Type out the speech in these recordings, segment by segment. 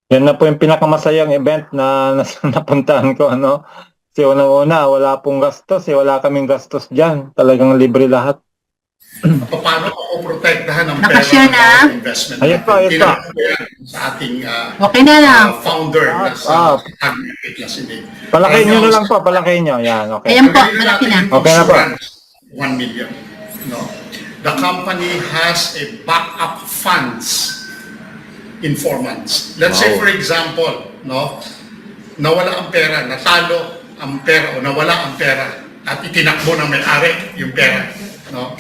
Yan na po yung pinakamasayang event na napuntahan ko, ano. Kasi unang-una, wala pong gastos, wala kaming gastos diyan. Talagang libre lahat. Paano mapoprotektahan ang Nakashare pera ng na? bawat investment Ayun pa, ayun pa. Tinanong ko yan sa ating Okay na lang. founder na sa Agripic na si Nick. Palakihin nyo na lang po, palakihin nyo. Yan, okay. Ayan po, Pagdating malaki natin na. yung Okay na po. insurance, 1 million. No? The company has a backup funds in 4 months. Let's say Wow. for example, no, nawala ang pera, natalo ang pera o nawala ang pera at itinakbo ng may-ari yung pera. No?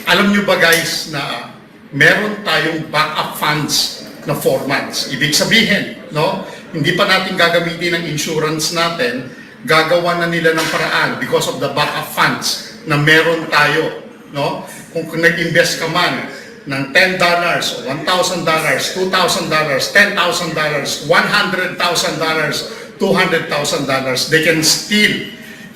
Alam nyo ba guys na meron tayong backup funds na 4 months. Ibig sabihin, no, hindi pa natin gagamitin ang insurance natin, gagawa na nila ng paraan because of the backup funds na meron tayo. No? Kung nag-invest ka man ng $10 o $1,000, $2,000, $10,000, $100,000, $200,000, they can still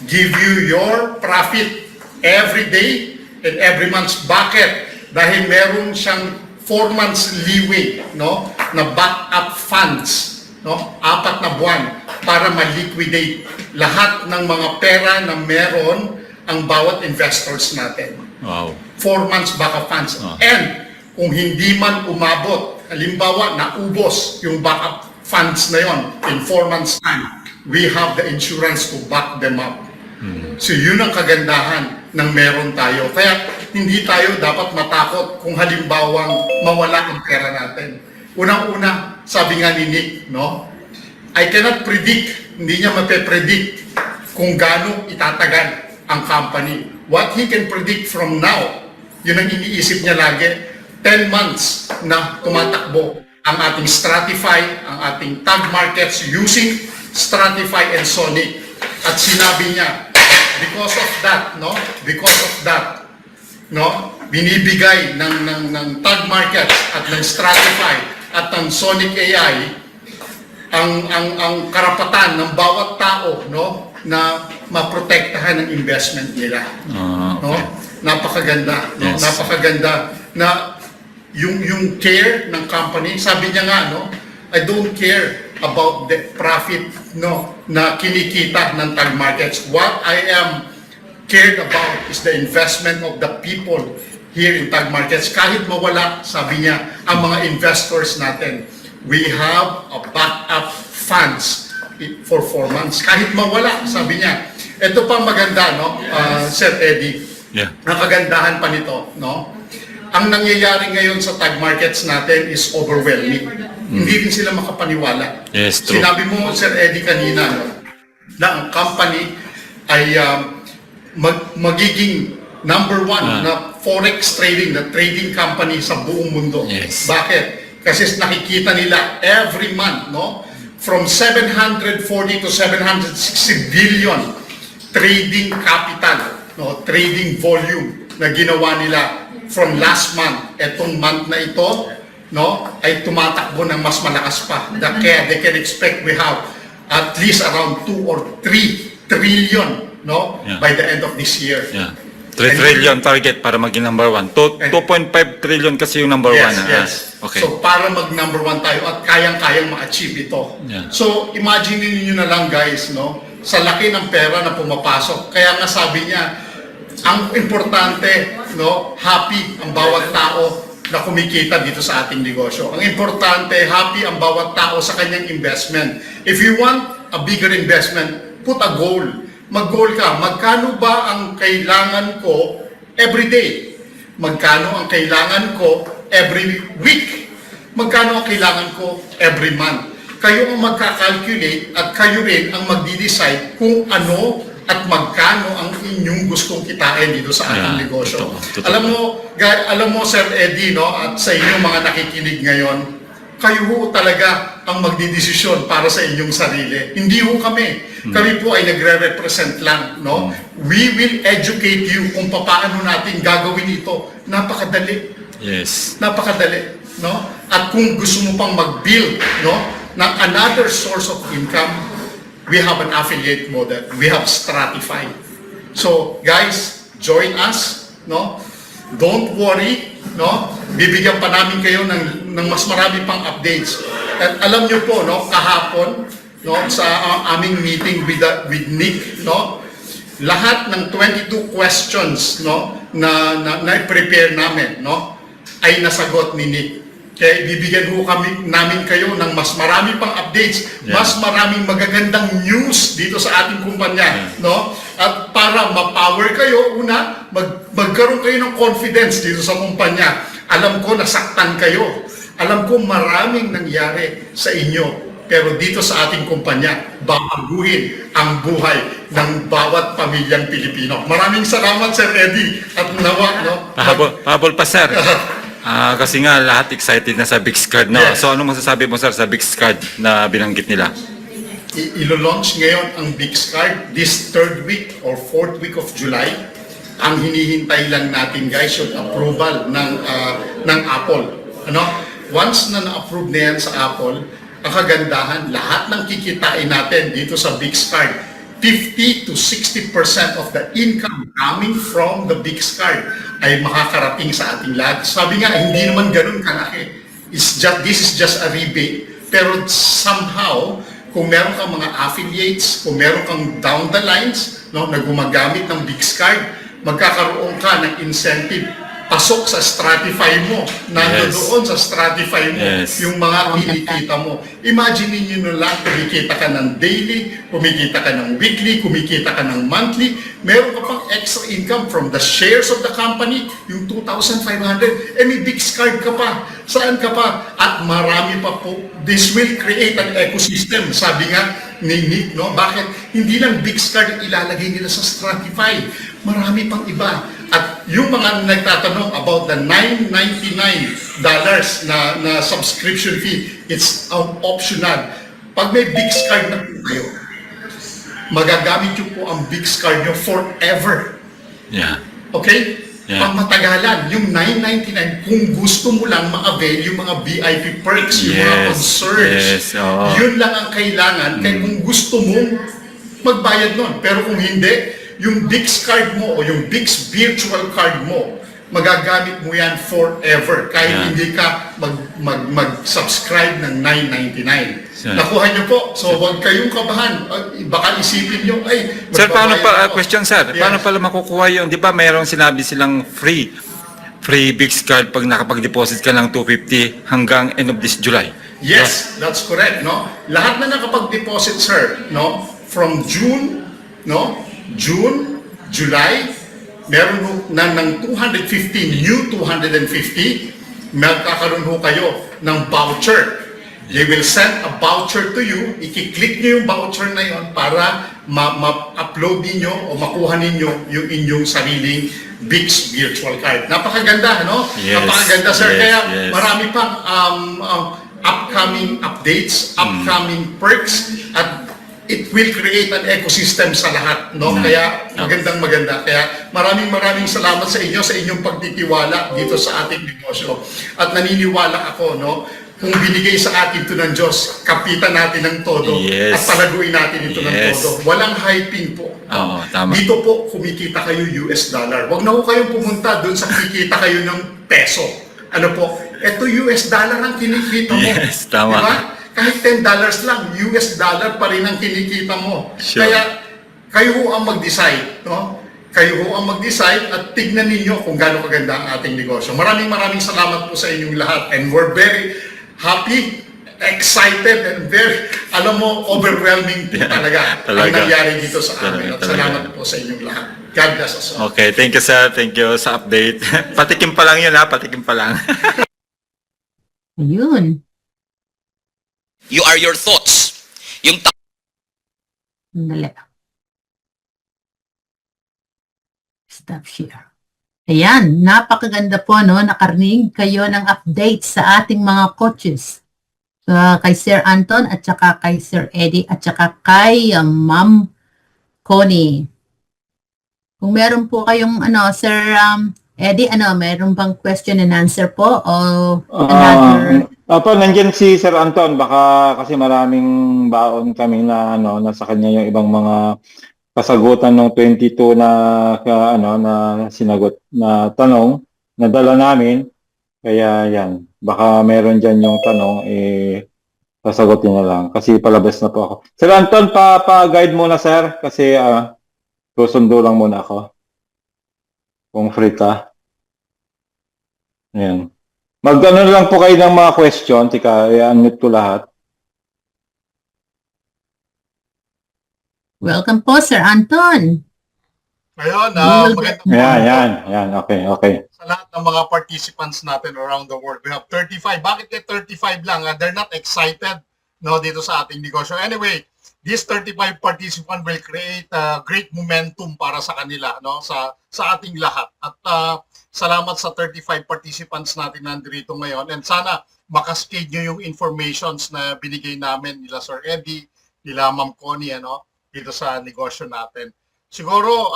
give you your profit every day and every month's bucket dahil meron siyang 4 months leeway, no, na backup funds, no, 4 na buwan para ma-liquidate lahat ng mga pera na meron ang bawat investors natin. Wow. 4 months backup funds. And kung hindi man umabot, halimbawa naubos yung backup funds na yon in 4 months time, we have the insurance to back them up. So yun ang kagandahan ng meron tayo. Kaya hindi tayo dapat matakot kung halimbawang mawala ang pera natin. Unang-una, sabi nga ni Nick, no? I cannot predict, hindi niya mape-predict kung gaano itatagal ang company. What he can predict from now, yun ang iniisip niya lagi, 10 months na tumatakbo ang ating Stratify, ang ating tag markets using Stratify and Sonic. At sinabi niya, because of that, binibigay ng tag markets at ng Stratify at ng Sonic AI ang karapatan ng bawat tao, no, na maprotektahan ang investment nila. Okay. No? Napakaganda, no? Yes. Napakaganda na yung care ng company, sabi niya nga, no, I don't care about the profit, no, na kinikita ng tag markets. What I am cared about is the investment of the people here in tag markets. Kahit mawala, sabi niya, ang mga investors natin, we have a backup funds for 4 months. Kahit mawala, sabi niya. Ito pa maganda, no, Sir Eddie. Yeah. Ang kagandahan pa nito, no? Ang nangyayari ngayon sa tag markets natin is overwhelming. Hindi rin sila makapaniwala. Yes, true. Sinabi mo, Sir Eddie, kanina, no, na ang company ay magiging number 1 na forex trading, na trading company sa buong mundo. Yes. Bakit? Kasi nakikita nila every month, no, from 740 to 760 billion trading capital, no, trading volume na ginawa nila from last month. Etong month na ito, no, ay tumatakbo ng mas malakas pa. Kaya they can expect we have at least around 2 or 3 trillion, no, Yeah. by the end of this year. Yeah. 3 trillion target para maging number 1. 2.5 trillion kasi yung number 1. Yes. Okay. So para mag number 1 tayo at kayang-kayang ma-achieve ito. Yeah. So imagine niyo na lang guys, no, sa laki ng pera na pumapasok. Kaya nga sabi niya, ang importante, no, happy ang bawat tao na kumikita dito sa ating negosyo. Ang importante, happy ang bawat tao sa kanyang investment. If you want a bigger investment, put a goal. Mag-goal ka. Magkano ba ang kailangan ko every day? Magkano ang kailangan ko every week? Magkano ang kailangan ko every month? Kayo ang magkakalculate at kayo rin ang magdi-decide kung ano at magkano ang inyong gustong kitain dito sa ating negosyo. Totoo. Alam mo Sir Eddie, no, at sa inyong mga nakikinig ngayon, kayo ho talaga ang magdidesisyon para sa inyong sarili. Hindi ho kami. Kami po ay nagre-represent lang, no? We will educate you kung paano natin gagawin ito. Napakadali. Yes. Napakadali, no? At kung gusto mo pang mag-build, no, ng another source of income, we have an affiliate model. We have Stratify. So, guys, join us, no? Don't worry, no? Bibigyan pa namin kayo ng mas marami pang updates. At alam niyo po, no, kahapon, no, sa aming meeting with Nick, no, lahat ng 22 questions, no, na prepare namin, no, ay nasagot ni Nick. Kaya bibigyan ho namin kayo ng mas marami pang updates, mas maraming magagandang news dito sa ating kumpanya, no? At para ma-power kayo, una, magkaroon kayo ng confidence dito sa kumpanya. Alam ko nasaktan kayo. Alam ko maraming nangyari sa inyo. Pero dito sa ating kumpanya, babaguhin ang buhay ng bawat pamilyang Pilipino. Maraming salamat, Sir Eddie. At nawa, no? Pahabol pa, sir. Kasi nga lahat excited na sa Bix Card, no? Yes. So ano masasabi mo, sir, sa Bix Card na binanggit nila? Ilo-launch ngayon ang Bix Card this 3rd week or 4th week of July. Ang hinihintay lang natin, guys, yung approval ng Apple. Ano? Once na na-approve na yan sa Apple, ang kagandahan, lahat ng kikitain natin dito sa Bix Card, 50 to 60% of the income coming from the Bix Card ay makakarating sa ating lahat. Sabi nga, hindi naman ganun kalaki. This is just a rebate. Pero somehow, kung meron kang mga affiliates, kung meron kang down the lines, no, na gumagamit ng Bix Card, magkakaroon ka ng incentive. Pasok sa Stratify mo, nandoon sa Stratify mo, yung mga kinikita mo. Imagine niyo na lang, kumikita ka ng daily, kumikita ka ng weekly, kumikita ka ng monthly, meron ka pang extra income from the shares of the company, yung 2,500, may Bix Card ka pa. Saan ka pa? At marami pa po. This will create an ecosystem, sabi nga ni Nick, no? Bakit? Hindi lang Bix Card ilalagay nila sa Stratify. Marami pang iba. At yung mga nagtatanong about the $999 na subscription fee, it's optional. Pag may Bix Card na po kayo, magagamit nyo po ang Bix Card nyo forever. Yeah. Okay? Yeah. Pang matagalan, yung $999, kung gusto mo lang ma-avail yung mga VIP perks, yung mga concerts, yun lang ang kailangan. Kaya kung gusto mong magbayad nun. Pero kung hindi, yung Bix Card mo o yung Bix virtual card mo, magagamit mo yan forever kahit hindi ka mag-subscribe ng $999. Nakuha niyo po. So huwag kayong kabahan. Baka isipin niyo, ay, sir, paano pa, question, sir, Yes. paano pala makukuha yun? Di ba mayroong sinabi silang free Bix Card pag nakapag-deposit ka ng $250 hanggang end of this July? Yes, that's correct, no? Lahat na nakapag-deposit, sir, no? From June, no? June, July, meron ho na ng 250, new 250, magkakaroon ho kayo ng voucher. They will send a voucher to you, i-click nyo yung voucher na yon para ma-upload ninyo o makuha ninyo yung inyong sariling Bix virtual card. Napakaganda, no? Yes, Napakaganda, sir. yes, Kaya yes. marami pang upcoming updates, upcoming perks, at it will create an ecosystem sa lahat, no? Kaya maganda. Kaya maraming salamat sa inyo, sa inyong pagtitiwala dito sa ating negosyo. At naniniwala ako, no? Kung binigay sa atin ito ng Diyos, kapitan natin ng todo at palaguin natin ito ng todo. Walang hyping po. Oo, tama. Dito po, kumikita kayo US dollar. Huwag na po kayong pumunta doon sa kikita kayo ng peso. Ano po? Ito US dollar ang kinikita mo. Yes, tama. Diba? Kahit $10 lang, US dollar pa rin ang kinikita mo. Sure. Kaya, kayo ho ang mag-decide, no? Kayo ho ang mag-decide at tignan ninyo kung gaano kaganda ang ating negosyo. Maraming salamat po sa inyong lahat. And we're very happy, excited, and very, alam mo, overwhelming po talaga ang nangyari dito sa amin. At salamat po sa inyong lahat. God bless us all. Okay, thank you, sir. Thank you sa update. Patikim pa lang yun, ha? Patikim pa lang. Ayun. You are your thoughts. Yung Dali. Stop share. Ayan, napakaganda po, no? Nakarinig kayo ng update sa ating mga coaches. Kay Sir Anton at saka kay Sir Eddie at saka kay Ma'am Connie. Kung meron po kayong Sir Eddie, meron bang question and answer po o another? Nandiyan si Sir Anton, baka kasi maraming baon kami na nasa kanya yung ibang mga kasagutan ng 22 na na sinagot na tanong na dala namin. Kaya yan, baka meron diyan yung tanong Sasagutin na lang kasi palabas na po ako. Sir Anton, pa-guide muna sir kasi susundo lang muna ako. Kung free ka. Ayan. Mag-ano lang po kayo ng mga question. Tika, i-unmute ko lahat. Welcome po, Sir Anton. Ngayon, We will maganda Yan. Okay. sa lahat ng mga participants natin around the world. We have 35. Bakit kaya 35 lang? They're not excited no, dito sa ating negosyo. Anyway, these 35 participants will create great momentum para sa kanila, no, sa ating lahat. At salamat sa 35 participants natin nandito ngayon. And sana makascade nyo yung informations na binigay namin nila Sir Eddie, nila Ma'am Connie, ano, dito sa negosyo natin. Siguro,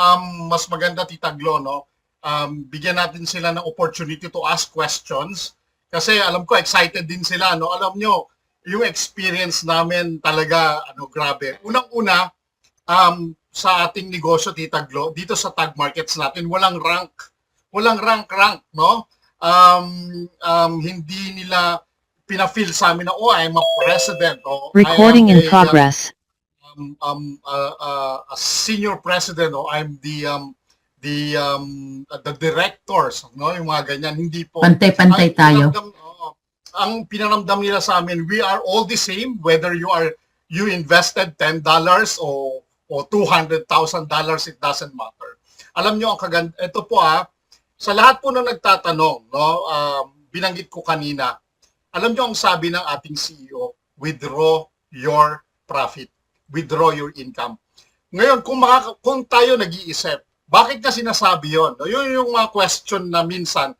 mas maganda, Tita Glo, no? Bigyan natin sila ng opportunity to ask questions. Kasi alam ko, excited din sila, no? Alam nyo, yung experience namin talaga, grabe. Unang-una, sa ating negosyo, Tita Glo, dito sa tag markets natin, walang rank. Walang rank, no? Hindi nila pina-feel sa amin na, oh, I'm a president. Oh, Recording in progress. A senior president o I'm the directors, no, yung mga ganyan. Hindi po Pantay-pantay tayo. Ang pinaramdam nila sa amin, we are all the same whether you invested $10 o $200,000, it doesn't matter. Alam nyo ang kaganda, ito po sa lahat po na nagtatanong, no, binanggit ko kanina, alam nyo ang sabi ng ating CEO, withdraw your profit. Withdraw your income. Ngayon, kung tayo nag-iisip, bakit ka sinasabi yon? No? Yun yung mga question na minsan,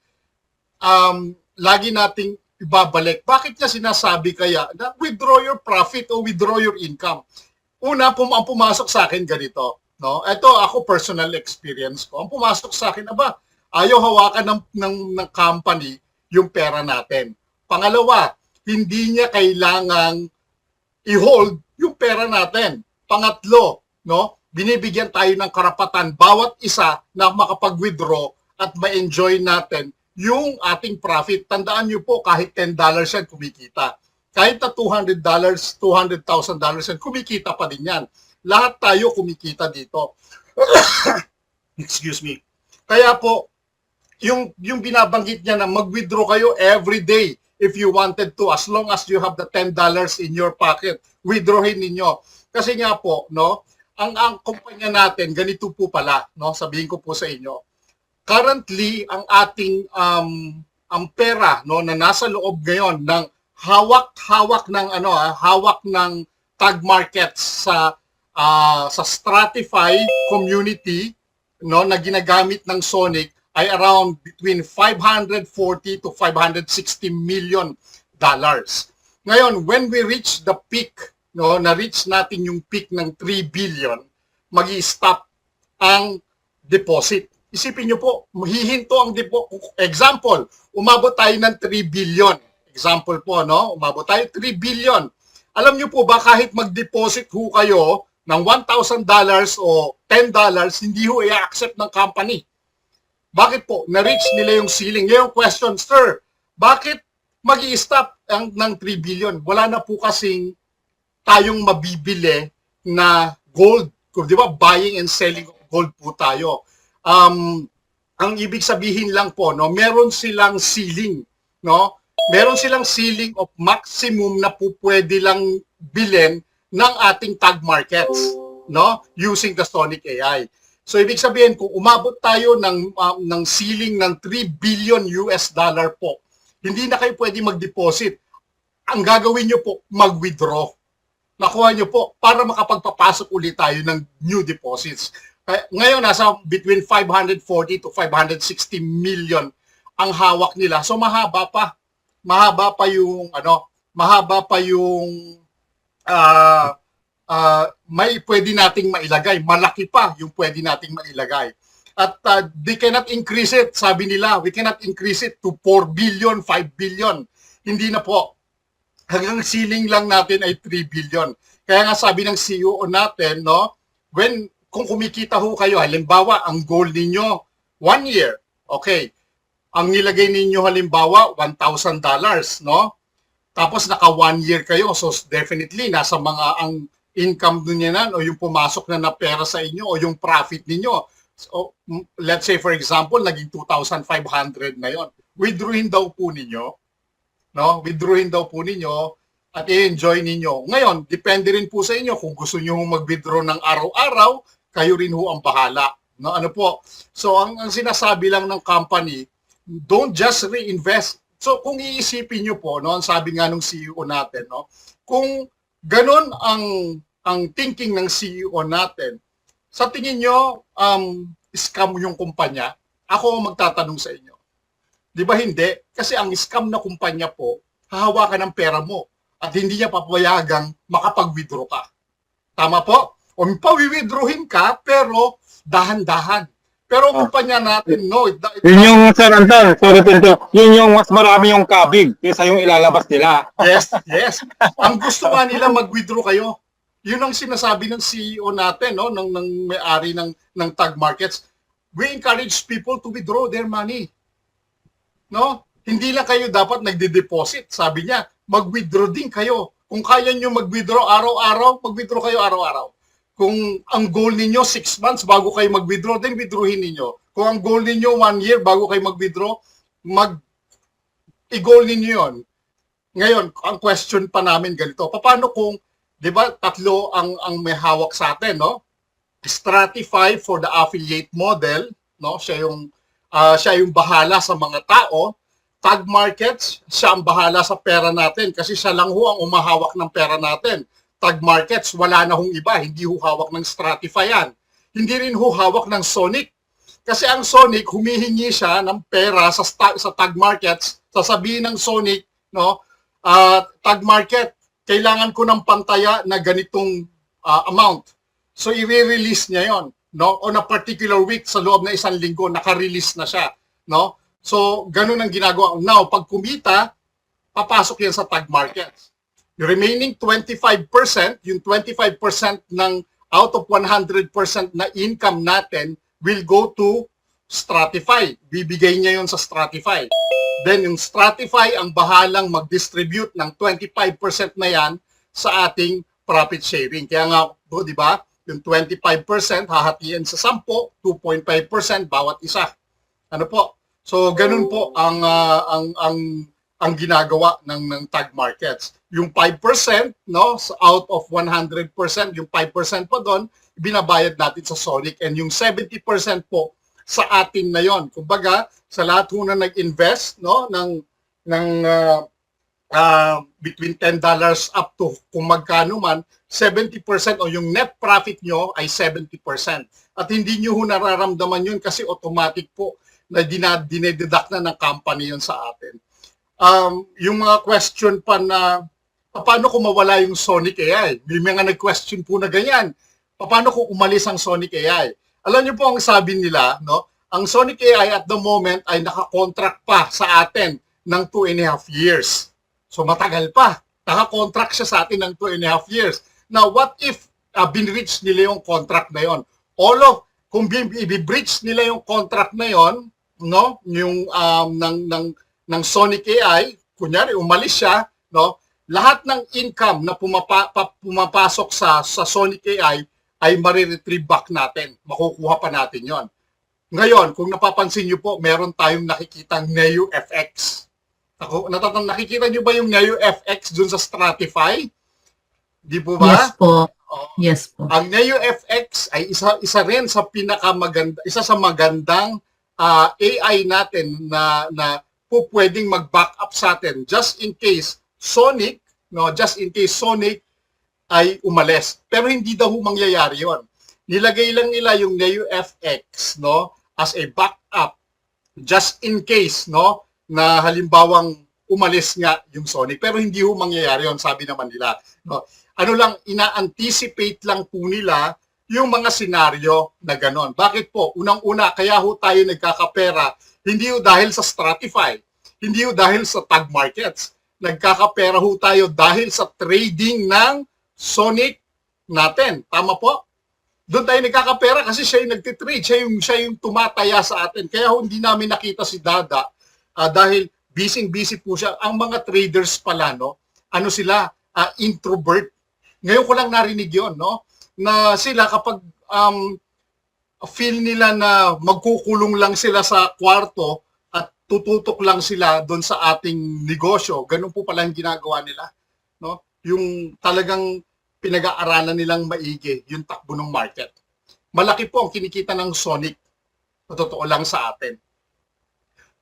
lagi nating ibabalik. Bakit niya sinasabi kaya na withdraw your profit o withdraw your income? Una, ang pumasok sa akin ganito. No? Ito, ako personal experience ko. Ang pumasok sa akin, ayaw hawakan ng company yung pera natin. Pangalawa, hindi niya kailangang i-hold yung pera natin. Pangatlo, no, binibigyan tayo ng karapatan bawat isa na makapag-withdraw at ma-enjoy natin yung ating profit. Tandaan niyo po, kahit $10 yan kumikita. Kahit na $200,000 yan, kumikita pa din yan. Lahat tayo kumikita dito. Excuse me. Kaya po, yung binabanggit niya na mag-withdraw kayo every day if you wanted to, as long as you have the $10 in your pocket, withdrawin ninyo. Kasi nga po, no, ang kumpanya natin, ganito po pala, no, sabihin ko po sa inyo. Currently, ang ating ang pera, no, na nasa loob ngayon ng hawak ng tag markets sa Stratify community, no, na ginagamit ng Sonic ay around between 540 to 560 million dollars. Ngayon, when we reach the peak, no, na-reach natin yung peak ng 3 billion, magi-stop ang deposit. Isipin nyo po, hihinto ang deposit. Example, umabot tayo ng 3 billion. Example po, no? Umabot tayo 3 billion. Alam nyo po ba, kahit mag-deposit ho kayo ng $1,000 o $10, hindi ho i-accept ng company. Bakit po? Na-reach nila yung ceiling. Ngayon question, sir, bakit mag-i-stop ng 3 billion? Wala na po kasing tayong mabibili na gold. Di ba? Buying and selling gold po tayo. Ang ibig sabihin lang po, no, meron silang ceiling, no? Meron silang ceiling of maximum na po pwede lang bilhin ng ating tag markets, no? Using the Sonic AI. So ibig sabihin, kung umabot tayo ng ceiling ng 3 billion US dollar po, hindi na kayo pwede mag-deposit. Ang gagawin nyo po, mag-withdraw. Nakuha nyo po para makapagpapasok ulit tayo ng new deposits. Ngayon, nasa between 540 to 560 million ang hawak nila. So mahaba pa. Mahaba pa yung may pwede nating mailagay. Malaki pa yung pwede nating mailagay. At they cannot increase it. Sabi nila, we cannot increase it to 4 billion, 5 billion. Hindi na po. Hanggang ceiling lang natin ay 3 billion. Kaya nga sabi ng CEO natin, no, kung kumikita ho kayo, halimbawa, ang goal ninyo, 1 year, okay. Ang nilagay ninyo halimbawa, $1,000, no? tapos naka 1 year kayo, so definitely nasa mga ang income nyo yan o yung pumasok na pera sa inyo o yung profit ninyo. So, let's say for example, naging 2,500 na yon. Withdrawin daw po ninyo, no? Withdrawin daw po ninyo at i-enjoy ninyo. Ngayon, depende rin po sa inyo kung gusto niyo mag-withdraw ng araw-araw, kayo rin ho ang bahala. No, ano po? So ang sinasabi lang ng company, don't just reinvest. So kung iisipin niyo po, no, ang sabi nga ng CEO natin, no, kung ganun ang thinking ng CEO natin, sa tingin niyo scam yung kumpanya? Ako ang magtatanong sa inyo. 'Di ba hindi? Kasi ang scam na kumpanya po, hahawakan ng pera mo at hindi niya papayagang makapag-withdraw ka. Tama po? O pawi-withdrawin ka, pero dahan-dahan. Pero ang kumpanya natin, no. Yun yung, Sir Anton, sorry Pinto, yun yung mas marami yung kabig kaysa yung ilalabas nila. Yes, yes. Ang gusto nga nila mag-withdraw kayo. Yun ang sinasabi ng CEO natin, no, ng may-ari ng Tag Markets. We encourage people to withdraw their money. No? Hindi lang kayo dapat nagde-deposit. Sabi niya, mag-withdraw din kayo. Kung kaya nyo mag-withdraw araw-araw, mag-withdraw kayo araw-araw. Kung ang goal ninyo 6 months bago kayo mag-withdraw, then withdrawin ninyo. Kung ang goal ninyo 1 year bago kayo mag-withdraw, i-goal ninyo yon. Ngayon, ang question pa namin ganito, paano kung, di ba, tatlo ang may hawak sa atin, no? Stratify for the affiliate model, no? Siya yung bahala sa mga tao. Tag Markets, siya ang bahala sa pera natin kasi siya lang ho ang umahawak ng pera natin. Tag Markets, wala na hong iba, hindi ho hawak ng Stratify yan. Hindi rin ho hawak ng Sonic. Kasi ang Sonic, humihingi siya ng pera sa Tag Markets, sasabihin ng Sonic, no, Tag Market, kailangan ko ng pantaya na ganitong amount. So i-release niya yon, no? On a particular week sa loob na 1 linggo naka-release na siya, no? So ganun ang ginagawa. Now, pag kumita, papasok yan sa Tag Markets. Yung remaining 25%, yung 25% ng out of 100% na income natin will go to Stratify. Bibigay niya yon sa Stratify. Then yung Stratify ang bahalang mag-distribute ng 25% na yan sa ating profit sharing. Kaya nga, di ba, yung 25% hahatiin sa 10, 2.5% bawat isa. Ano po? So ganun po ang ginagawa ng Tag Markets. Yung 5%, no, out of 100%, yung 5% pa doon, binabayad natin sa Sonic, and yung 70% po sa atin na yon. Kumbaga, sa lahat ho na nag-invest, no, ng between $10 up to kung magkano man, 70% o yung net profit nyo ay 70%. At hindi nyo ho nararamdaman yun kasi automatic po na dinededuct na ng company yun sa atin. Yung mga question pa na paano kung mawala yung Sonic AI? May mga nag-question po na ganyan. Paano kung umalis ang Sonic AI? Alam niyo po ang sabi nila, no? Ang Sonic AI at the moment ay naka-contract pa sa atin ng 2.5 years. So matagal pa. Naka-contract siya sa atin ng 2.5 years. Now, what if binreach nila yung contract na yon? Kung i-breach nila yung contract na yon, no, yung ng Sonic AI, kunyari umalis siya, no, lahat ng income na pumapasok sa Sonic AI ay mariretrieve back natin. Makukuha pa natin yon. Ngayon, kung napapansin niyo po, meron tayong nakikitang Neo FX. Nakikita niyo ba yung Neo FX dun sa Stratify? Di po ba? Yes po. Yes po. Ang Neo FX ay isa rin sa isa sa magandang AI natin na po pwedeng mag-back up sa atin just in case Sonic ay umalis. Pero hindi daw mangyayari 'yon. Nilagay lang nila yung Neo FX, no, as a backup just in case, no, na halimbawang umalis nga yung Sonic. Pero hindi ho mangyayari 'yon, sabi naman nila, no. Ano lang, ina-anticipate lang po nila yung mga senaryo na ganon. Bakit po? Unang-una, kaya ho tayo nagkakapera, hindi ho dahil sa Stratify, hindi ho dahil sa Tag Markets. Nagkakapera ho tayo dahil sa trading ng Sonic natin. Tama po? Doon tayo nagkakapera kasi siya yung nagtitrade, siya yung tumataya sa atin. Kaya hindi namin nakita si Dada dahil busy po siya. Ang mga traders pala, no, ano sila, introvert. Ngayon ko lang narinig yon, no? Na sila kapag feel nila na magkukulong lang sila sa kwarto at tututok lang sila doon sa ating negosyo, ganun po pala yung ginagawa nila, no? Yung talagang pinag-aaralan nilang maigi yung takbo ng market. Malaki po ang kinikita ng Sonic. Totoo lang sa atin.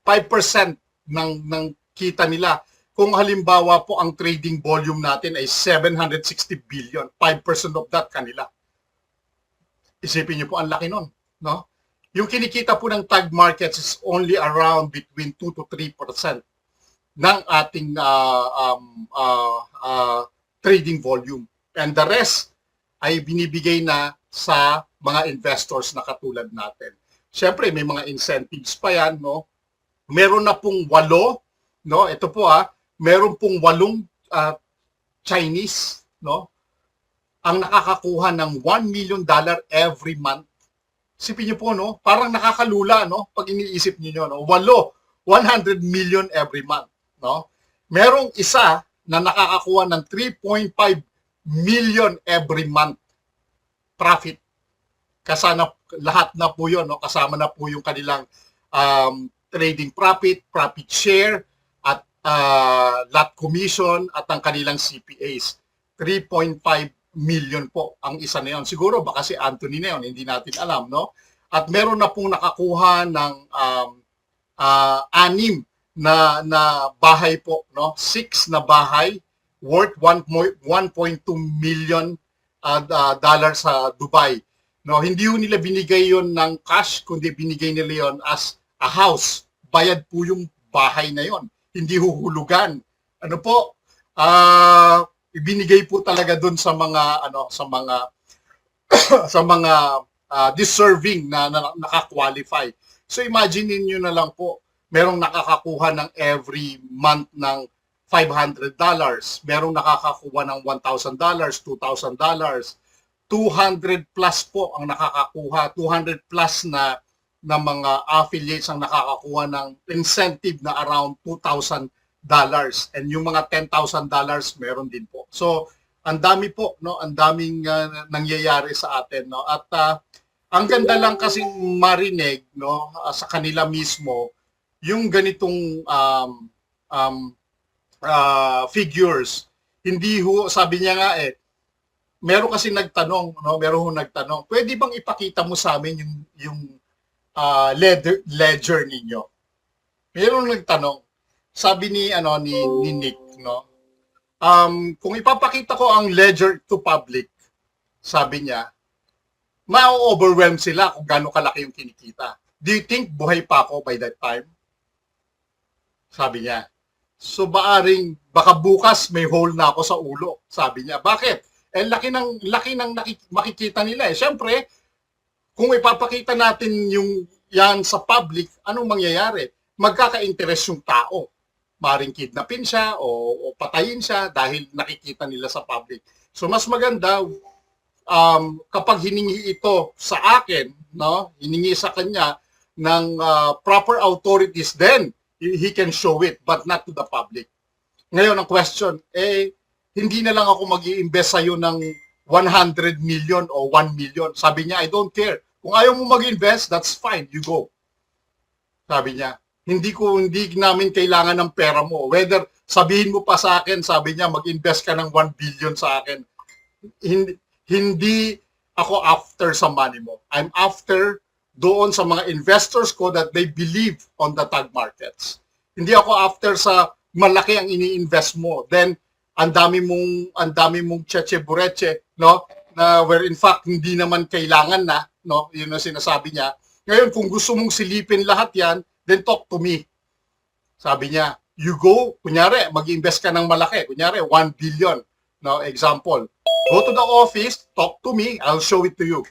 5% ng kita nila. Kung halimbawa po ang trading volume natin ay 760 billion, 5% of that kanila. Isipin niyo po, ang laki nun, no? Yung kinikita po ng tag markets is only around between 2 to 3% ng ating trading volume. And the rest ay binibigay na sa mga investors na katulad natin. Siyempre, may mga incentives pa yan, no? Meron na pong 8, no? Ito po meron pong 8 Chinese, no? Ang nakakakuha ng $1 million every month. Isipin niyo po, no? Parang nakakalula, no? Pag iniisip niyo, no? 100 million every month, no? Merong isa na nakakakuha ng 3.5 million every month profit. Kasama lahat na po 'yon, no? Kasama na po yung kanilang trading profit, profit share, at lot commission at ang kanilang CPAs. 3.5 million po ang isa na 'yon. Siguro baka si Anthony na 'yon, hindi natin alam, no? At meron na pong nakakuha ng 6 na bahay po, no? 6 na bahay worth 1.2 million dollars sa Dubai. No, hindi yun nila binigay yon ng cash, kundi binigay nila yon as a house. Bayad po yung bahay na yon, hindi huhulugan. Ano po? Ibinigay po talaga doon sa mga sa mga deserving na naka-qualify. So imagine niyo na lang po, merong nakakakuha ng every month ng $500, merong nakakakuha ng $1,000, $2,000, 200 plus po ang nakakakuha, 200 plus na mga affiliates ang nakakakuha ng incentive na around $2,000, and yung mga $10,000 meron din po. So ang dami po, no, ang daming nangyayari sa atin, no. At ang ganda lang kasing marinig, no, sa kanila mismo yung ganitong figures. Hindi ho, sabi niya nga meron kasi nagtanong, no, nagtanong, pwede bang ipakita mo sa amin yung ledger ninyo? Meron nagtanong. Sabi ni Nick, no, kung ipapakita ko ang ledger to public, sabi niya, ma-overwhelm sila kung gaano kalaki yung kinikita. Do you think buhay pa ako by that time? Sabi niya. So baka bukas may hole na ako sa ulo, sabi niya. Bakit? Laki ng makikita nila. Siyempre, kung ipapakita natin yan sa public, anong mangyayari? Magkaka-interest yung tao. Maring kidnapin siya o patayin siya dahil nakikita nila sa public. So mas maganda kapag hiningi ito sa akin, no, hiningi sa kanya ng proper authorities, then he can show it, but not to the public. Ngayon ang question, hindi na lang ako mag-i-invest sa'yo ng 100 million o 1 million. Sabi niya, I don't care. Kung ayaw mo mag-invest, that's fine, you go. Sabi niya, hindi namin kailangan ng pera mo. Whether sabihin mo pa sa akin, sabi niya, mag-invest ka ng 1 billion sa akin. Hindi ako after sa money mo. I'm after doon sa mga investors ko that they believe on the tag markets. Hindi ako after sa malaki ang ini-invest mo. Then, ang dami mong cheche-bureche, no? Na where in fact hindi naman kailangan na, no? Yun ang sinasabi niya. Ngayon, kung gusto mong silipin lahat yan, then talk to me. Sabi niya, you go, kunyari, mag-invest ka ng malaki, kunyari, 1 billion, no? Example. Go to the office, talk to me, I'll show it to you.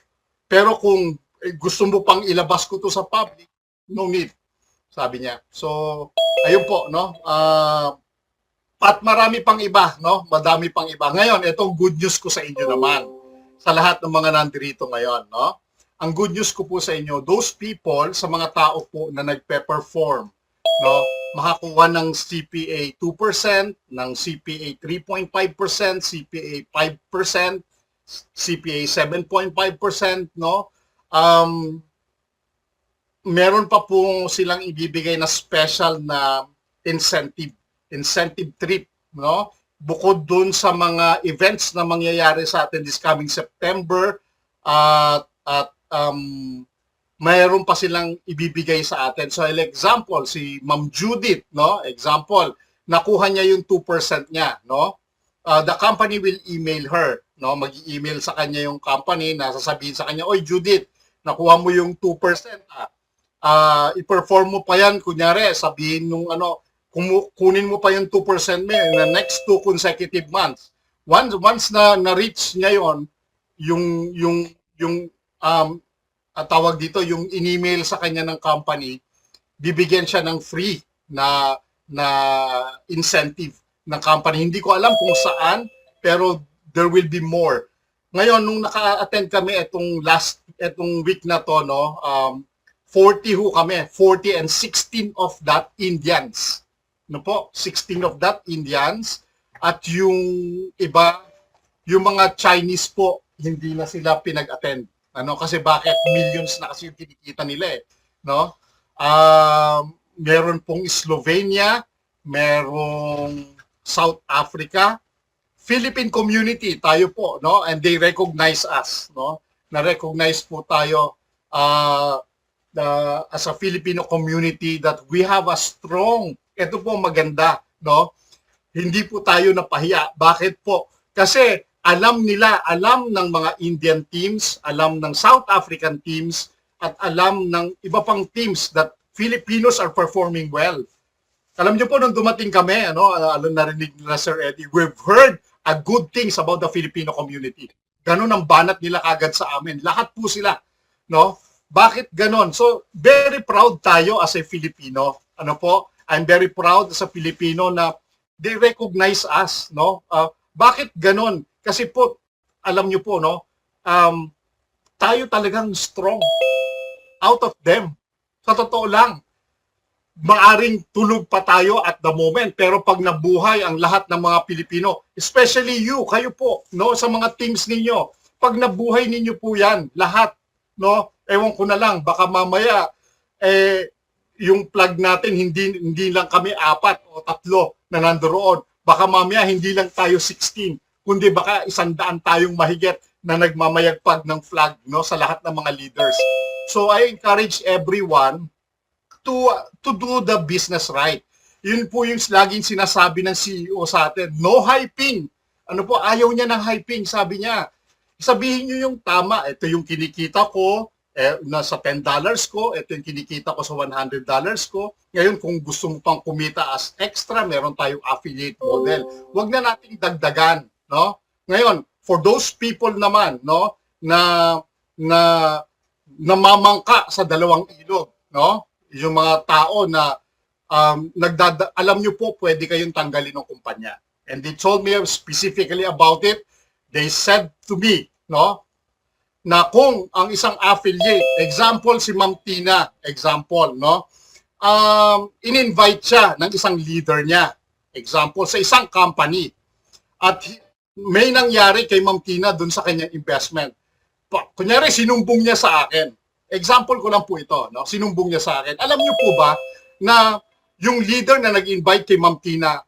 Pero kung gusto mo pang ilabas ko to sa public, no need. Sabi niya. So, ayun po, no? At marami pang iba, no? Madami pang iba. Ngayon, itong good news ko sa inyo naman, sa lahat ng mga nandirito ngayon, no? Ang good news ko po sa inyo, those people, sa mga tao po na nagpe-perform, no? makakuha ng CPA 2%, ng CPA 3.5%, CPA 5%, CPA 7.5%, no? Meron pa po silang ibibigay na special na incentive trip, no? Bukod dun sa mga events na mangyayari sa atin this coming September, at mayroon pa silang ibibigay sa atin. So, example, si Ma'am Judith, no? Example, nakuha niya yung 2% niya, no? The company will email her, no? Mag-email sa kanya yung company na sasabihin sa kanya, "Oy, Judith, nakuha mo yung 2%, i-perform mo pa yan, kunyari, sabihin nung kunin mo pa yung 2% mo in the next 2 consecutive months." Once na-reach niya yon, yung tawag dito, yung in-email sa kanya ng company, bibigyan siya ng free na incentive ng company. Hindi ko alam kung saan, pero there will be more. Ngayon, nung naka-attend kami etong week na to, no, 40 kami, 40 and 16 of that Indians. No po, 16 of that Indians, at yung iba, yung mga Chinese po, hindi na sila pinag-attend. Kasi bakit? Millions na kasi yung kinikita nila, no? Meron pong Slovenia, merong South Africa, Philippine community, tayo po, no? And they recognize us, no? Na-recognize po tayo as a Filipino community that we have a strong, ito po maganda, no? Hindi po tayo napahiya. Bakit po? Kasi alam ng mga Indian teams, alam ng South African teams, at alam ng iba pang teams that Filipinos are performing well. Alam niyo po, nung dumating kami, narinig nila Sir Eddie, we've heard a good things about the Filipino community. Ganon ang banat nila kagad sa amin. Lahat po sila, no? Bakit ganon? So, very proud tayo as a Filipino. I'm very proud as a Filipino na they recognize us, no? Bakit ganon? Kasi po, alam niyo po, no? Tayo talagang strong out of them. Sa totoo lang, maaring tulog pa tayo at the moment, pero pag nabuhay ang lahat ng mga Pilipino, especially you, kayo po, no, sa mga teams ninyo, pag nabuhay ninyo po yan, lahat, no, ewan ko na lang, baka mamaya, yung plug natin, hindi lang kami 4 o 3 na nandoon, baka mamaya hindi lang tayo 16, kundi baka 100 tayong mahigit na nagmamayagpag ng flag, no, sa lahat ng mga leaders. So I encourage everyone to do the business right. Yun po yung laging sinasabi ng CEO sa atin, no hyping. Ayaw niya ng hyping, sabi niya. Sabihin niyo yung tama, ito yung kinikita ko, nasa $10 ko, ito yung kinikita ko sa $100 ko. Ngayon, kung gusto mo pang kumita as extra, meron tayong affiliate model. Huwag na nating dagdagan, no? Ngayon, for those people naman, no, na namamangka sa dalawang ilog, no? Yung mga tao na alam nyo po, pwede kayong tanggalin ng kumpanya. And they told me specifically about it. They said to me, no, na kung ang isang affiliate, example si Ma'am Tina, example, no, in-invite siya ng isang leader niya, example, sa isang company, at may nangyari kay Ma'am Tina dun sa kanyang investment. Kunyari, sinumbong niya sa akin. Example ko lang po ito, no? Sinumbong niya sa akin. Alam niyo po ba na yung leader na nag-invite kay Ma'am Tina,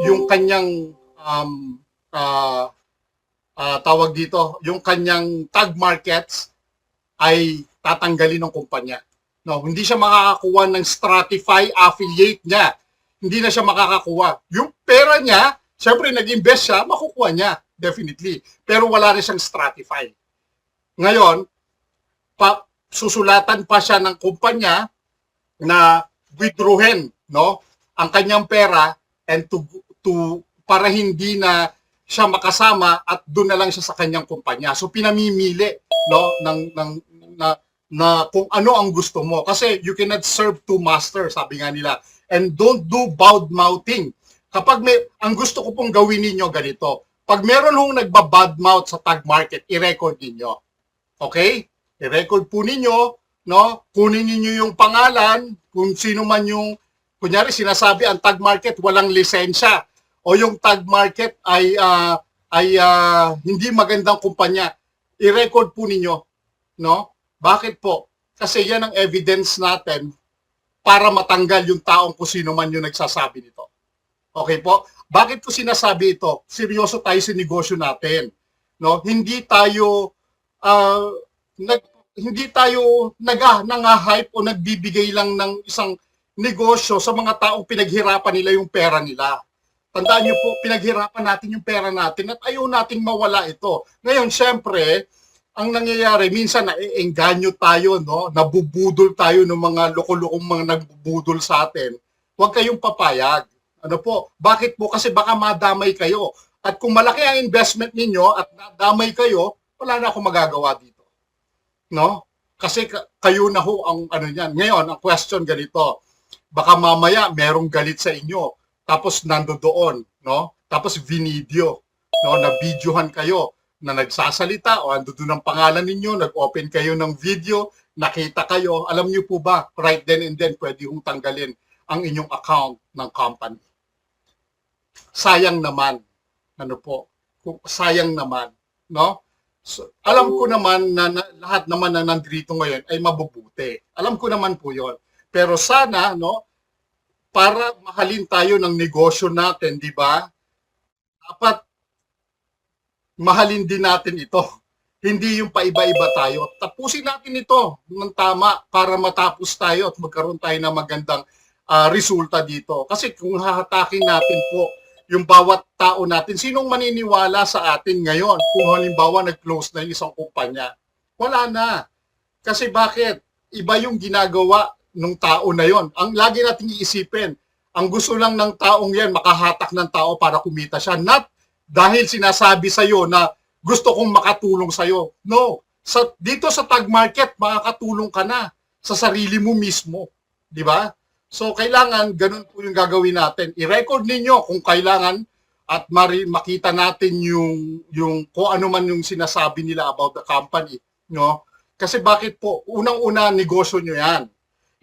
yung kanyang tawag dito, yung kanyang tag markets ay tatanggalin ng kumpanya. No, hindi siya makakakuha ng Stratify affiliate niya. Hindi na siya makakakuha. Yung pera niya, syempre nag-invest siya, makukuha niya, definitely. Pero wala rin siyang Stratify. Ngayon, susulatan pa siya ng kumpanya na withdrawin, no, ang kanyang pera and para hindi na siya makasama at doon na lang siya sa kanyang kumpanya. So pinamimili, no, na kung ano ang gusto mo, kasi you cannot serve two masters, sabi nga nila. And don't do bad mouthing. Kapag ang gusto ko pong gawin ninyo ganito, pag meron hong nagbabad mouth sa tag market, i-record ninyo. Okay? I-record po ninyo, no? Kunin niyo yung pangalan, kung sino man yung Kunyari, sinasabi ang tag market walang lisensya o yung tag market ay hindi magandang kumpanya. I-record po ninyo, no? Bakit po? Kasi yan ang evidence natin para matanggal yung taong kung sino man yung nagsasabi nito. Okay po? Bakit ko sinasabi ito? Seryoso tayo sa negosyo natin. No? Hindi tayo nang-hype o nagbibigay lang ng isang negosyo sa mga taong pinaghirapan nila yung pera nila. Tandaan niyo po, pinaghirapan natin yung pera natin at ayaw nating mawala ito. Ngayon, syempre, ang nangyayari, minsan naeengganyo tayo, no? Nabubudol tayo ng mga loko-lokong mga nagbubudol sa atin. Huwag kayong papayag. Ano po? Bakit po? Kasi baka madamay kayo. At kung malaki ang investment ninyo at nadamay kayo, wala na akong magagawa dito. No? Kasi kayo na ho ang ano niyan. Ngayon, ang question ganito. Baka mamaya merong galit sa inyo. Tapos nandoon, no? Tapos video, no? Na-videohan kayo na nagsasalita o andoon ang pangalan ninyo, nag-open kayo ng video, nakita kayo. Alam niyo po ba, right then and then, pwede hong tanggalin ang inyong account ng company. Sayang naman. Ano po? Sayang naman, no? So, alam ko naman na lahat naman na nandito ngayon ay mabubuti. Alam ko naman po 'yon. Pero sana, no, para mahalin tayo ng negosyo natin, di ba? Dapat mahalin din natin ito. Hindi yung paiba-iba tayo. Tapusin natin ito ng tama para matapos tayo at magkaroon tayo ng magandang resulta dito. Kasi kung hahatakin natin po yung bawat tao natin, sinong maniniwala sa atin ngayon kung halimbawa nag-close na yung isang kumpanya? Wala na. Kasi bakit? Iba yung ginagawa ng tao na yon. Ang lagi nating iisipin, ang gusto lang ng taong yan, makahatak ng tao para kumita siya. Not dahil sinasabi sa'yo na gusto kong makatulong sa'yo. No. Dito sa tag market, makakatulong ka na sa sarili mo mismo. Di ba? So, kailangan, ganun po yung gagawin natin. I-record ninyo kung kailangan at makita natin yung kung ano man yung sinasabi nila about the company. No? Kasi bakit po? Unang-una, negosyo nyo yan.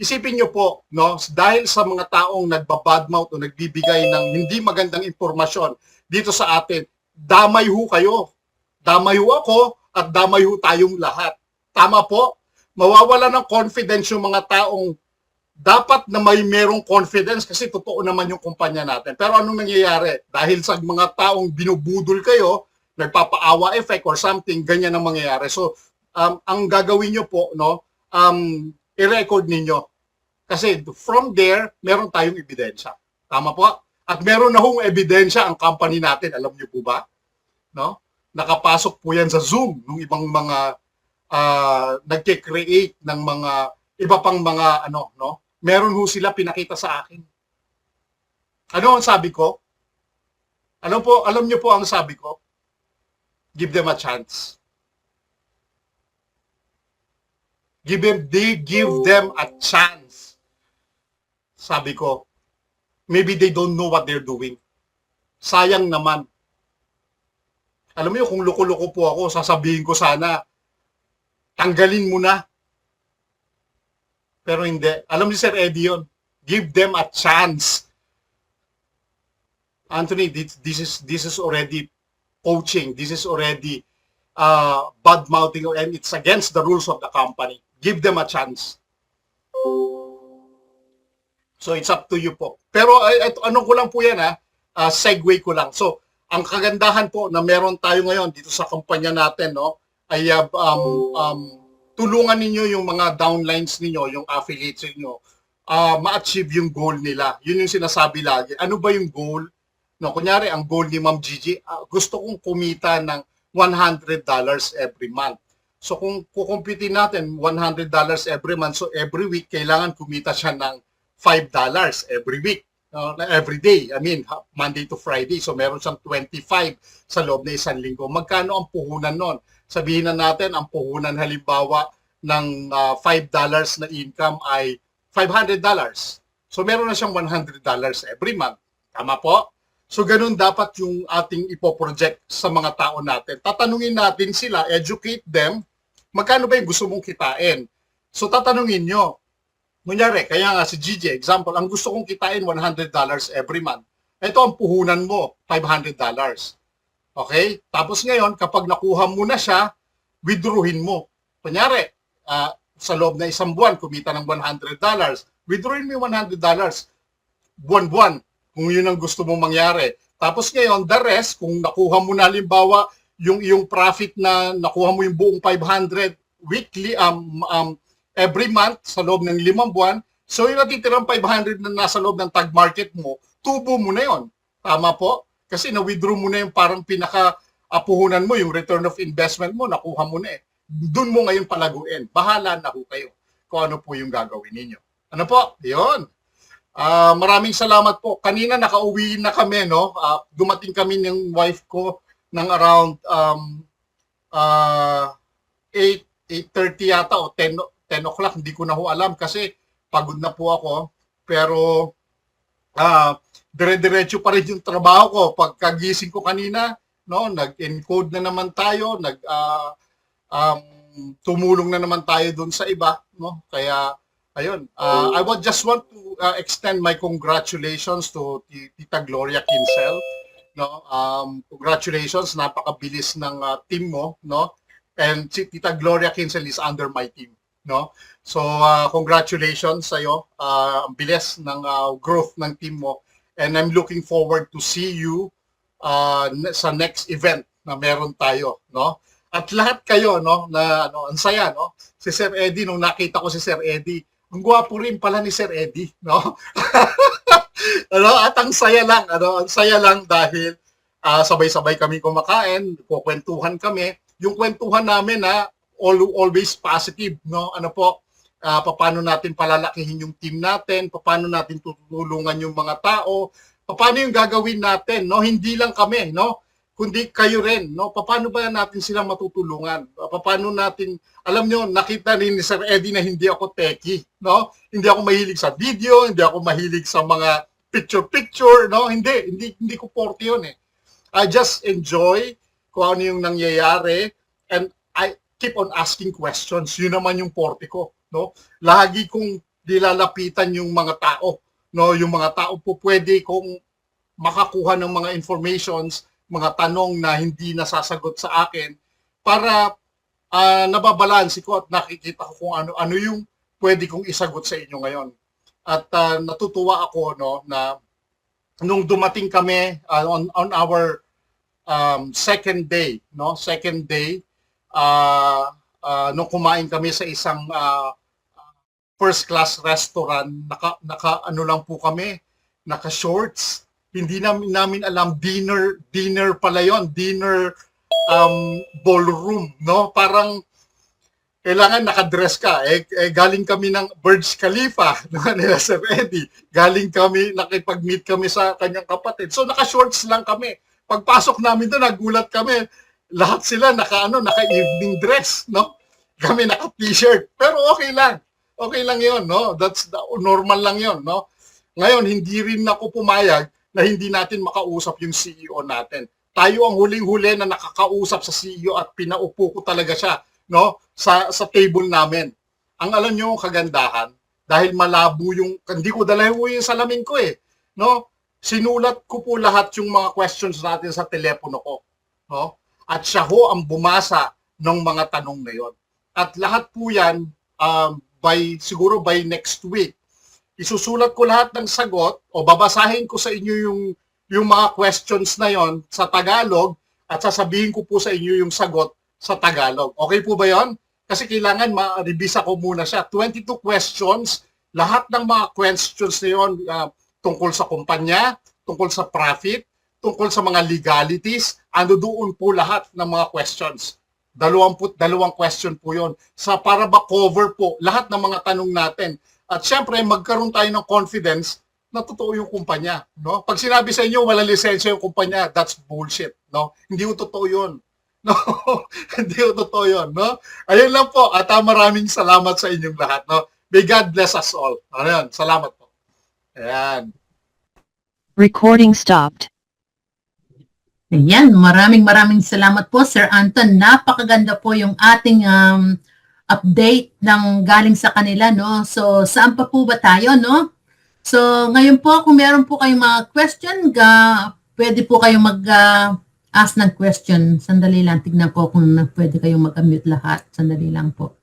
Isipin nyo po, no, dahil sa mga taong nagbabadmouth o nagbibigay ng hindi magandang impormasyon dito sa atin, damay ho kayo. Damay ho ako at damay ho tayong lahat. Tama po? Mawawala ng confidence yung mga taong dapat na may merong confidence kasi totoo naman yung kumpanya natin. Pero anong nangyayari? Dahil sa mga taong binubudol kayo, nagpapaawa effect or something, ganyan ang mangyayari. So, ang gagawin nyo po, no, i-record ninyo. Kasi from there, meron tayong ebidensya. Tama po? At meron na hong ebidensya ang company natin. Alam niyo po ba? No? Nakapasok po yan sa Zoom ng ibang mga nagke-create ng mga iba pang mga ano, no? Meron ho sila pinakita sa akin. Ano ang sabi ko? Alam niyo po ang sabi ko? Give them a chance. Give them a chance. Sabi ko, maybe they don't know what they're doing. Sayang naman. Alam mo kung loko-loko po ako, sasabihin ko sana, tanggalin mo na. Pero hindi. Alam ni Sir Eddie yun. Give them a chance. Anthony, this is already poaching. This is already bad-mouthing and it's against the rules of the company. Give them a chance. So it's up to you po. Pero ano ko lang po yan segue ko lang. So ang kagandahan po na meron tayo ngayon dito sa kumpanya natin, no, ay tulungan ninyo yung mga downlines ninyo, yung affiliates ninyo, ma-achieve yung goal nila. Yun yung sinasabi lagi. Ano ba yung goal? No, kunyari ang goal ni Ma'am Gigi, gusto kong kumita ng $100 every month. So kung kukumpitin natin $100 every month, so every week kailangan kumita siya ng $5 every week, every day. I mean, Monday to Friday. So meron siyang 25 sa loob na isang linggo. Magkano ang puhunan nun? Sabihin na natin, ang puhunan halimbawa ng $5 na income ay $500. So meron na siyang $100 every month. Tama po? So ganun dapat yung ating ipoproject sa mga tao natin. Tatanungin natin sila, educate them, magkano ba yung gusto mong kitain? So tatanungin nyo, Kunyari, kaya nga si GJ, example, ang gusto kong kitain $100 every month. Ito ang puhunan mo, $500. Okay? Tapos ngayon, kapag nakuha mo na siya, withdrawin mo. Kunyari, sa loob na isang buwan, kumita ng $100. Withdrawin mo yung $100. Buwan-buwan, kung yun ang gusto mong mangyari. Tapos ngayon, the rest, kung nakuha mo na halimbawa, yung profit na nakuha mo yung buong 500 weekly, every month sa loob ng 5 buwan, so yung natitirang 500 na nasa loob ng tag market mo, tubo mo na yon. Tama po? Kasi na-withdraw mo na yung parang pinaka-apuhunan mo, yung return of investment mo, nakuha mo na eh. Doon mo ngayon palaguin. Bahala na ho kayo kung ano po yung gagawin ninyo. Ano po? Yun. Maraming salamat po. Kanina nakauwi na kami, no? Dumating kami ng wife ko ng around 8:30 yata o 10 o'clock. Hindi ko na ho alam kasi pagod na po ako. Pero dire-diretso pa rin yung trabaho ko. Pagkagising ko kanina, no, nag-encode na naman tayo, tumulong na naman tayo doon sa iba, no? Kaya ayun, I would just want to extend my congratulations to Tita Gloria Kinsel, no? Congratulations, napakabilis ng team mo, no? And si Tita Gloria Kinsel is under my team, no? So congratulations sa iyo. Ang bilis ng growth ng team mo, and I'm looking forward to see you sa next event na meron tayo, no? At lahat kayo, no, na ang saya, no? Si Sir Eddie, nung nakita ko si Sir Eddie, ang gwapo rin pala ni Sir Eddie, no? At ang saya lang dahil sabay-sabay kami kumakain, kukwentuhan kami. Yung kwentuhan namin na always positive, no? Ano po, paano natin palalakihin yung team natin, paano natin tutulungan yung mga tao, paano yung gagawin natin, no? Hindi lang kami, no? Kundi kayo rin, no? Paano ba natin silang matutulungan? Paano natin, alam nyo, nakita rin ni Sir Eddie na hindi ako techie, no? Hindi ako mahilig sa video, hindi ako mahilig sa mga picture-picture, no? Hindi ko forte yun eh. I just enjoy kung ano yung nangyayari, and I keep on asking questions. Yun naman yung forte ko, no? Lagi kong dilalapitan yung mga tao, no? Yung mga tao po pwede kong makakuha ng mga informations, mga tanong na hindi nasasagot sa akin, para nababalansi ko at nakikita ko kung ano yung pwede kong isagot sa inyo ngayon. At natutuwa ako, no, na nung dumating kami on our second day, nung kumain kami sa isang first class restaurant, naka ano lang po kami, naka shorts. Hindi namin alam, dinner pala yon, dinner ballroom, no? Parang kailangan nakadress ka. Galing kami ng Burj Khalifa, nila Sir Eddie. Galing kami, nakipag-meet kami sa kanyang kapatid. So naka-shorts lang kami. Pagpasok namin doon, nagulat kami. Lahat sila naka-evening dress, no? Kami naka-t-shirt. Pero okay lang. Okay lang 'yon, no? That's normal lang 'yon, no? Ngayon, hindi rin ako pumayag na hindi natin makausap yung CEO natin. Tayo ang huling-huli na nakakausap sa CEO at pinaupo ko talaga siya, no, sa table namin. Ang alam niyo yung kagandahan, dahil malabo yung, hindi ko dala yung salamin ko eh, no? Sinulat ko po lahat yung mga questions natin sa telepono ko, no? At siya ho ang bumasa ng mga tanong na yon. At lahat po yan, siguro by next week, isusulat ko lahat ng sagot o babasahin ko sa inyo yung mga questions na yon sa Tagalog at sasabihin ko po sa inyo yung sagot sa Tagalog. Okay po ba yon? Kasi kailangan ma-revisa ko muna siya. 22 questions, lahat ng mga questions na yon tungkol sa kumpanya, tungkol sa profit, tungkol sa mga legalities, ando doon po lahat ng mga questions. 22 question po yon. Para ba cover po lahat ng mga tanong natin. At syempre, magkaroon tayo ng confidence na totoo yung kumpanya, no? Pag sinabi sa inyo, wala lisensya yung kumpanya, that's bullshit, no? Hindi ko totoo yun. No? Hindi ko totoo yun, no? Ayun lang po. At maraming salamat sa inyong lahat, no? May God bless us all. Ayan, salamat po. Ayan. Recording stopped. Ayan, maraming salamat po, Sir Anton. Napakaganda po yung ating update ng galing sa kanila, no? So, saan pa po ba tayo, no? So, ngayon po, kung meron po kayong mga question, pwede po kayong mag-ask ng question. Sandali lang, tignan po kung pwede kayong mag-unmute lahat. Sandali lang po.